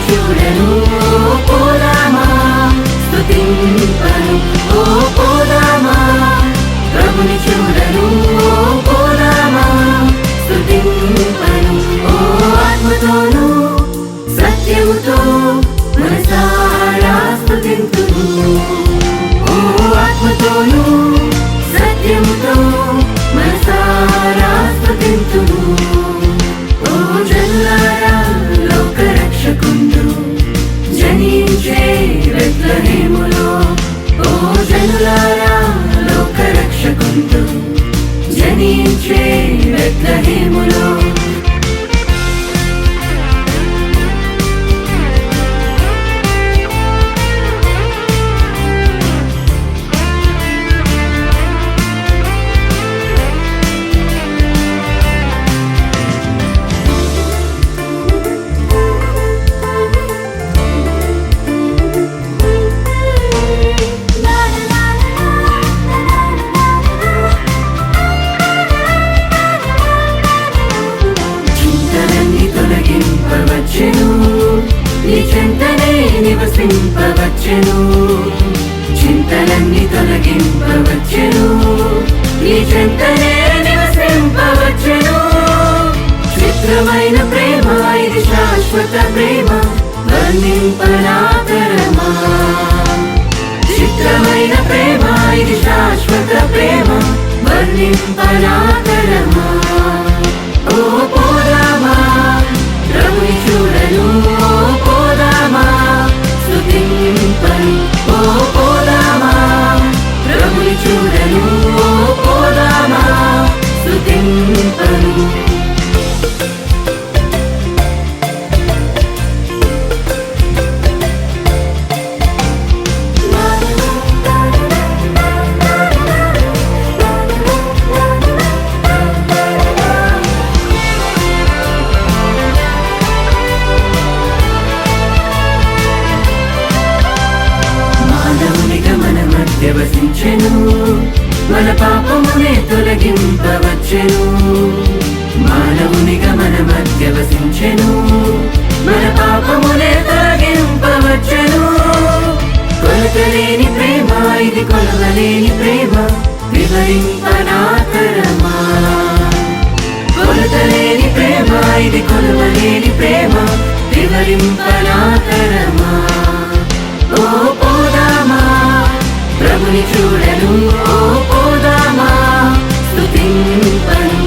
చూడను పోదామా స్తుతింపను ఓ పోదామా ప్రభుని చూడను పోదామా స్తుతింపను ఓ ఆత్మతోను సత్యముతో మనసారా స్తుతింతును ఓ ఆత్మతోను సత్యముతో మనసారా స్తుతింతును ఓ జనులారా లోక రక్షకుండు జనించే బెత్లెహేములో ఓ జనులారా లోక రక్షకుండు జనించే బెత్లెహేములో నీ చెంతనే నివసింపవచ్చెను చింతలన్నీ తొలగింపవచ్చెను నీ చెంతనే నివసింపవచ్చెను చిత్రమైన ప్రేమ ఇది శాశ్వత ప్రేమ వర్ణింపనాతరమా చిత్రమైన ప్రేమ ఇది శాశ్వత ప్రేమ వర్ణింపనాతరమా ఓ పోదామా ప్రభుని చూడను ఓ పోదామా స్తుతింపను ఓ పోదామా ప్రభుని చూడను ఓ పోదామా స్తుతింపను వసించెను మన పాపమునే తొలగింపవచ్చెను మానవునిగా మన మధ్య వసించెను మన పాపమునే తొలగింపవచ్చెను కొలతలేని ప్రేమ ఇది కొలవలేని ప్రేమ వివరింపనాతరమా కొలతలేని ప్రేమ ఇది కొలవలేని ప్రేమ వివరింపనాతరమా ఓ పోదామా ప్రభుని చూడను ఓ పోదామా స్తుతింపను